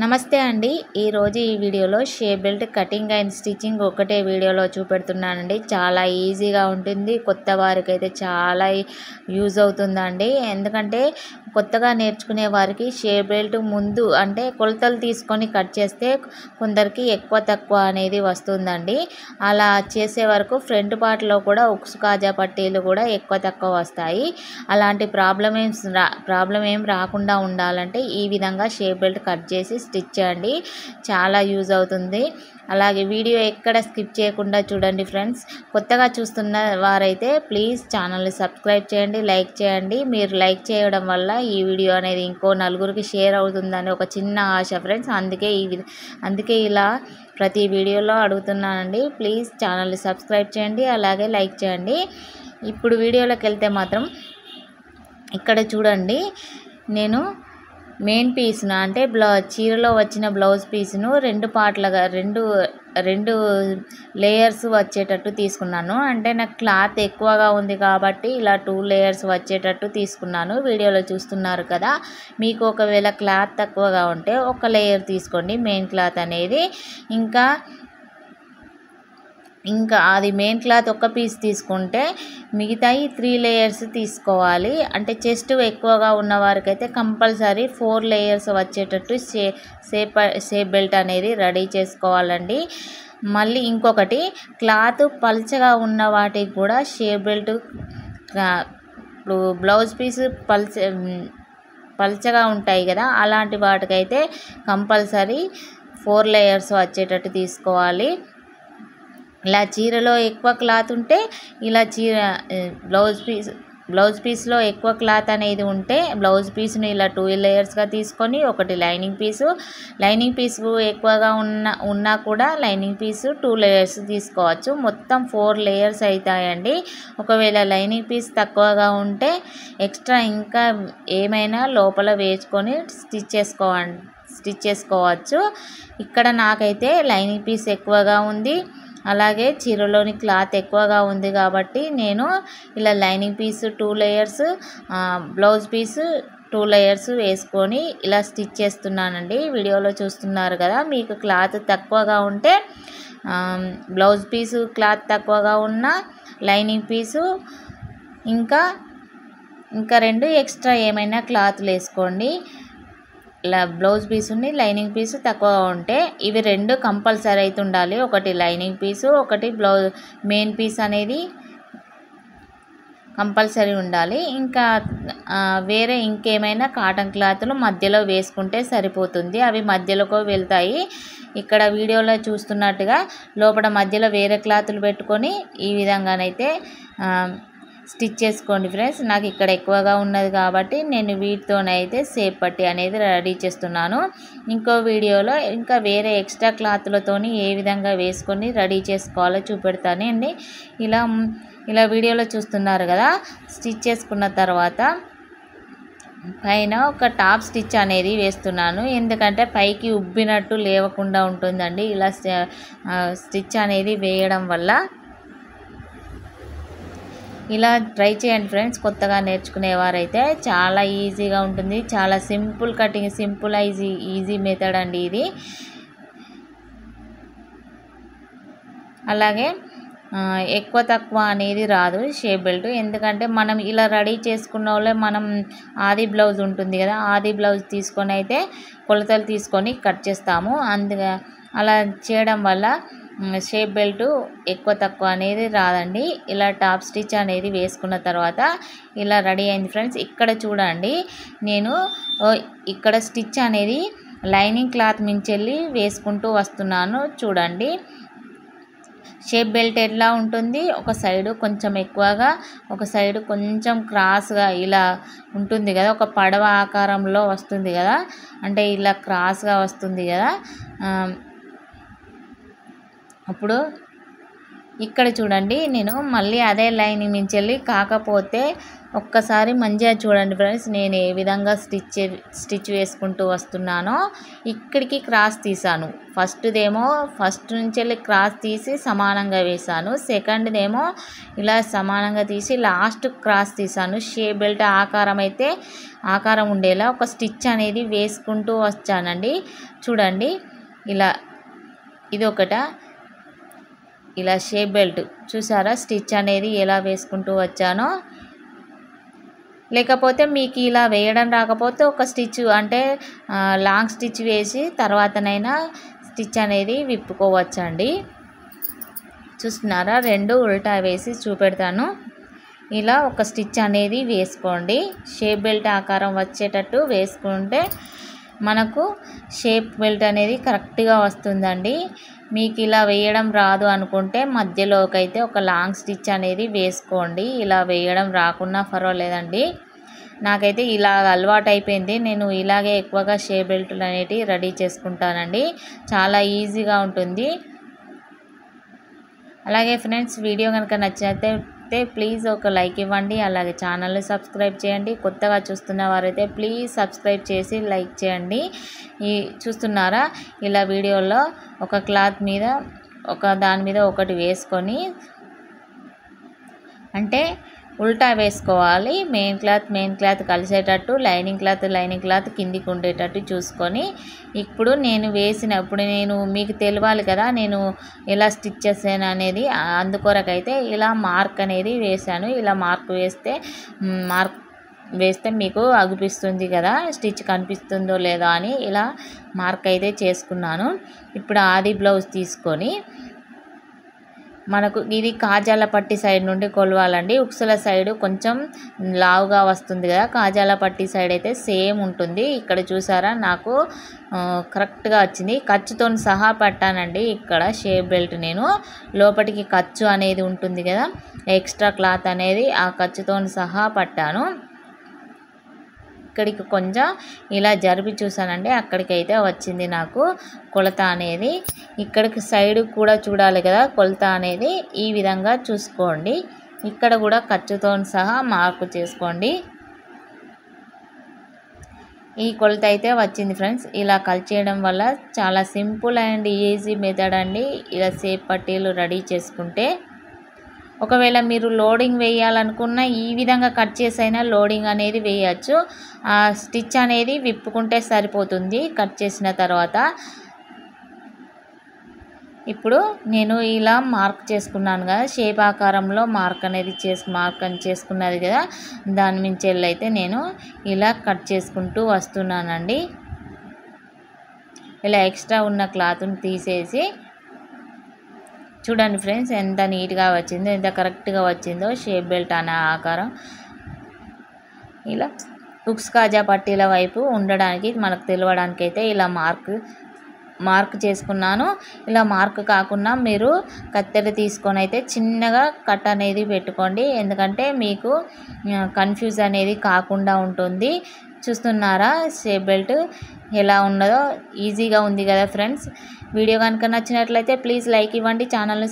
నమస్తే అండి. ఈరోజు ఈ వీడియోలో shape belt cutting and stitching ఒకటే వీడియోలో చూపెడుతున్నానండి. చాలా ఈజీగా ఉంటుంది. కొత్త వారికైతే చాలా యూజ్ అవుతుందండి. ఎందుకంటే కొత్తగా నేర్చుకునే వారికి షేప్ బెల్ట్ ముందు అంటే కొలతలు తీసుకొని కట్ చేస్తే కొందరికి ఎక్కువ తక్కువ అనేది వస్తుందండి. అలా చేసే వరకు ఫ్రంట్ పార్ట్లో కూడా ఉక్సు కాజా పట్టీలు కూడా ఎక్కువ తక్కువ వస్తాయి. అలాంటి ప్రాబ్లం ఏం రాకుండా ఉండాలంటే ఈ విధంగా షేప్ బెల్ట్ కట్ చేసి స్టిచ్ చేయండి. చాలా యూజ్ అవుతుంది. అలాగే వీడియో ఎక్కడ స్కిప్ చేయకుండా చూడండి ఫ్రెండ్స్. కొత్తగా చూస్తున్న వారైతే ప్లీజ్ ఛానల్ని సబ్స్క్రైబ్ చేయండి, లైక్ చేయండి. మీరు లైక్ చేయడం వల్ల ఈ వీడియో అనేది ఇంకో నలుగురికి షేర్ అవుతుందని ఒక చిన్న ఆశ ఫ్రెండ్స్. అందుకే ఇలా ప్రతి వీడియోలో అడుగుతున్నానండి. ప్లీజ్ ఛానల్ని సబ్స్క్రైబ్ చేయండి, అలాగే లైక్ చేయండి. ఇప్పుడు వీడియోలోకి వెళ్తే మాత్రం ఇక్కడ చూడండి, నేను మెయిన్ పీస్ను అంటే చీరలో వచ్చిన బ్లౌజ్ పీస్ను రెండు పార్ట్లుగా రెండు లేయర్స్ వచ్చేటట్టు తీసుకున్నాను. అంటే నాకు క్లాత్ ఎక్కువగా ఉంది కాబట్టి ఇలా 2 లేయర్స్ వచ్చేటట్టు తీసుకున్నాను. వీడియోలో చూస్తున్నారు కదా. మీకు ఒకవేళ క్లాత్ తక్కువగా ఉంటే ఒక లేయర్ తీసుకోండి మెయిన్ క్లాత్ అనేది. ఇంకా అది మెయిన్ క్లాత్ ఒక పీస్ తీసుకుంటే మిగతాయి 3 లేయర్స్ తీసుకోవాలి. అంటే చెస్ట్ ఎక్కువగా ఉన్న వారికైతే కంపల్సరీ 4 లేయర్స్ వచ్చేటట్టు షేప్ బెల్ట్ అనేది రెడీ చేసుకోవాలండి. మళ్ళీ ఇంకొకటి, క్లాత్ పల్చగా ఉన్న వాటికి కూడా షేప్ బెల్ట్ ఇప్పుడు బ్లౌజ్ పీస్ పల్చగా ఉంటాయి కదా, అలాంటి వాటికైతే కంపల్సరీ 4 లేయర్స్ వచ్చేటట్టు తీసుకోవాలి. ఇలా చీరలో ఎక్కువ క్లాత్ ఉంటే ఇలా బ్లౌజ్ పీస్లో ఎక్కువ క్లాత్ అనేది ఉంటే బ్లౌజ్ పీస్ని ఇలా 2 లేయర్స్గా తీసుకొని ఒకటి లైనింగ్ పీసు ఎక్కువగా ఉన్నా కూడా లైనింగ్ పీసు 2 లేయర్స్ తీసుకోవచ్చు. మొత్తం 4 లేయర్స్ అవుతాయండి. ఒకవేళ లైనింగ్ పీస్ తక్కువగా ఉంటే ఎక్స్ట్రా ఇంకా ఏమైనా లోపల వేసుకొని స్టిచ్ చేసుకోవచ్చు. ఇక్కడ నాకైతే లైనింగ్ పీస్ ఎక్కువగా ఉంది, అలాగే చీరలోని క్లాత్ ఎక్కువగా ఉంది కాబట్టి నేను ఇలా lining piece 2 layers, blouse piece 2 layers వేసుకొని ఇలా స్టిచ్ చేస్తున్నానండి. వీడియోలో చూస్తున్నారు కదా. మీకు క్లాత్ తక్కువగా ఉంటే బ్లౌజ్ పీసు క్లాత్ తక్కువగా ఉన్న లైనింగ్ పీసు ఇంకా 2 ఎక్స్ట్రా ఏమైనా క్లాత్లు వేసుకోండి. బ్లౌజ్ పీసుని లైనింగ్ పీసు తక్కువగా ఉంటే ఇవి 2 కంపల్సరీ అయితే ఉండాలి. ఒకటి లైనింగ్ పీసు, ఒకటి మెయిన్ పీస్ అనేది కంపల్సరీ ఉండాలి. ఇంకా వేరే ఇంకేమైనా కాటన్ క్లాత్లు మధ్యలో వేసుకుంటే సరిపోతుంది. అవి మధ్యలోకి వెళ్తాయి. ఇక్కడ వీడియోలో చూస్తున్నట్టుగా లోపల మధ్యలో వేరే క్లాత్లు పెట్టుకొని ఈ విధంగానైతే స్టిచ్ చేసుకోండి ఫ్రెండ్స్. నాకు ఇక్కడ ఎక్కువగా ఉన్నది కాబట్టి నేను వీటితోనైతే షేప్ పట్టీ అనేది రెడీ చేస్తున్నాను. ఇంకో వీడియోలో ఇంకా వేరే ఎక్స్ట్రా క్లాత్లతోని ఏ విధంగా వేసుకొని రెడీ చేసుకోవాలో చూపెడతానండి. ఇలా వీడియోలో చూస్తున్నారు కదా. స్టిచ్ చేసుకున్న తర్వాత పైన ఒక టాప్ స్టిచ్ అనేది వేస్తున్నాను. ఎందుకంటే పైకి ఉబ్బినట్టు లేవకుండా ఉంటుందండి ఇలా స్టిచ్ అనేది వేయడం వల్ల. ఇలా ట్రై చేయండి ఫ్రెండ్స్. కొత్తగా నేర్చుకునేవారైతే చాలా ఈజీగా ఉంటుంది. చాలా సింపుల్ కటింగ్, ఈజీ మెథడ్ అండి ఇది. అలాగే ఎక్కువ తక్కువ అనేది రాదు షేప్ బెల్ట్. ఎందుకంటే మనం ఇలా రెడీ చేసుకున్న వాళ్ళే మనం ఆది బ్లౌజ్ ఉంటుంది కదా, ఆది బ్లౌజ్ తీసుకొని అయితే కొలతలు తీసుకొని కట్ చేస్తాము. అలా చేయడం వల్ల షేప్ బెల్ట్ ఎక్కువ తక్కువ అనేది రాదండి. ఇలా టాప్ స్టిచ్ అనేది వేసుకున్న తర్వాత ఇలా రెడీ అయింది ఫ్రెండ్స్. ఇక్కడ చూడండి, నేను ఇక్కడ స్టిచ్ అనేది లైనింగ్ క్లాత్ మించెళ్ళి వేసుకుంటూ వస్తున్నాను. చూడండి షేప్ బెల్ట్ ఎట్లా ఉంటుంది, ఒక సైడు కొంచెం ఎక్కువగా, ఒక సైడు కొంచెం క్రాస్గా ఇలా ఉంటుంది కదా, ఒక పడవ ఆకారంలో వస్తుంది కదా, అంటే ఇలా క్రాస్గా వస్తుంది కదా. అప్పుడు ఇక్కడ చూడండి నేను మళ్ళీ అదే లైనింగ్ నుంచి వెళ్ళి కాకపోతే ఒక్కసారి మంచిగా చూడండి ఫ్రెండ్స్, నేను ఏ విధంగా స్టిచ్ వేసుకుంటూ వస్తున్నానో. ఇక్కడికి క్రాస్ తీసాను. ఫస్ట్ నుంచి వెళ్ళి క్రాస్ తీసి సమానంగా వేసాను. సెకండ్దేమో ఇలా సమానంగా తీసి లాస్ట్ క్రాస్ తీసాను. షేప్ బెల్ట్ ఆకారం ఉండేలా ఒక స్టిచ్ అనేది వేసుకుంటూ వచ్చానండి. చూడండి ఇలా ఇది ఒకట, ఇలా షేప్ బెల్ట్ చూసారా స్టిచ్ అనేది ఎలా వేసుకుంటూ వచ్చానో. లేకపోతే మీకు ఇలా వేయడం రాకపోతే ఒక స్టిచ్ అంటే లాంగ్ స్టిచ్ వేసి తర్వాతనైనా స్టిచ్ అనేది విప్పుకోవచ్చండి. చూస్తున్నారా, రెండు ఉల్టా వేసి చూపెడతాను. ఇలా ఒక స్టిచ్ అనేది వేసుకోండి. షేప్ బెల్ట్ ఆకారం వచ్చేటట్టు వేసుకుంటే మనకు షేప్ బెల్ట్ అనేది కరెక్ట్గా వస్తుందండి. మీకు ఇలా వేయడం రాదు అనుకుంటే మధ్యలోకి అయితే ఒక లాంగ్ స్టిచ్ అనేది వేసుకోండి. ఇలా వేయడం రాకున్నా పర్వాలేదండి. నాకైతే ఇలా అలవాటు అయిపోయింది. నేను ఇలాగే ఎక్కువగా షేప్ బెల్ట్లు అనేటివి రెడీ చేసుకుంటానండి. చాలా ఈజీగా ఉంటుంది. అలాగే ఫ్రెండ్స్, వీడియో కనుక నచ్చినట్లయితే ప్లీజ్ ఒక లైక్ ఇవ్వండి. అలాగే ఛానల్ని సబ్స్క్రైబ్ చేయండి. కొత్తగా చూస్తున్న వారైతే ప్లీజ్ సబ్స్క్రైబ్ చేసి లైక్ చేయండి. చూస్తున్నారా, ఇలా వీడియోలో ఒక క్లాత్ మీద దాని మీద ఒకటి వేసుకొని అంటే ఉల్టా వేసుకోవాలి. మెయిన్ క్లాత్ కలిసేటట్టు, లైనింగ్ క్లాత్ కిందికి ఉండేటట్టు చూసుకొని ఇప్పుడు నేను మీకు తెలియాలి కదా నేను ఎలా స్టిచ్ చేసాను అనేది. అందుకొరకైతే ఇలా మార్క్ అనేది వేసాను. ఇలా మార్క్ వేస్తే మీకు అగుపిస్తుంది కదా స్టిచ్ కనిపిస్తుందో లేదో అని ఇలా మార్క్ అయితే చేసుకున్నాను. ఇప్పుడు ఆది బ్లౌజ్ తీసుకొని మనకు ఇది కాజాల పట్టి సైడ్ నుండి కొలవాలండి. ఉక్సుల సైడ్ కొంచెం లావుగా వస్తుంది కదా, కాజాల పట్టి సైడ్ అయితే సేమ్ ఉంటుంది. ఇక్కడ చూసారా నాకు కరెక్ట్గా వచ్చింది. ఖర్చుతో సహా పట్టానండి. ఇక్కడ షేప్ బెల్ట్ నేను లోపలికి ఖర్చు అనేది ఉంటుంది కదా, ఎక్స్ట్రా క్లాత్ అనేది ఆ ఖర్చుతో సహా పట్టాను. ఇక్కడికి కొంచెం ఇలా జరిపి చూసానండి, అక్కడికైతే వచ్చింది నాకు కొలత అనేది. ఇక్కడికి సైడ్ కూడా చూడాలి కదా కొలత అనేది. ఈ విధంగా చూసుకోండి. ఇక్కడ కూడా ఖర్చుతో సహా మార్కు చేసుకోండి. ఈ కొలత అయితే వచ్చింది ఫ్రెండ్స్. ఇలా చేయడం వల్ల చాలా సింపుల్ అండ్ ఈజీ మెథడ్ అండి. ఇలా షేప్ పట్టీలు రెడీ చేసుకుంటే ఒకవేళ మీరు లోడింగ్ వేయాలనుకున్న ఈ విధంగా కట్ చేసైనా లోడింగ్ అనేది వేయచ్చు. ఆ స్టిచ్ అనేది విప్పుకుంటే సరిపోతుంది కట్ చేసిన తర్వాత. ఇప్పుడు నేను ఇలా మార్క్ చేసుకున్నాను కదా, షేప్ ఆకారంలో మార్క్ చేసుకున్నది కదా, దాని నుంచి వెళ్ళైతే నేను ఇలా కట్ చేసుకుంటూ వస్తున్నానండి. ఇలా ఎక్స్ట్రా ఉన్న క్లాత్ని తీసేసి చూడండి ఫ్రెండ్స్ ఎంత నీట్గా వచ్చిందో, ఎంత కరెక్ట్గా వచ్చిందో షేప్ బెల్ట్ అనే ఆకారం. ఇలా హుక్స్ కాజా పట్టీల వైపు ఉండడానికి మనకు తెలియడానికి అయితే ఇలా మార్క్ చేసుకున్నాను. ఇలా మార్క్ కాకుండా మీరు కత్తెర తీసుకొని అయితే చిన్నగా కట్ అనేది పెట్టుకోండి. ఎందుకంటే మీకు కన్ఫ్యూజ్ అనేది కాకుండా ఉంటుంది. చూస్తున్నారా షేప్ బెల్ట్ ఎలా ఉన్నదో, ఈజీగా ఉంది కదా ఫ్రెండ్స్. వీడియో కనుక నచ్చినట్లయితే ప్లీజ్ లైక్ ఇవ్వండి. ఛానల్ని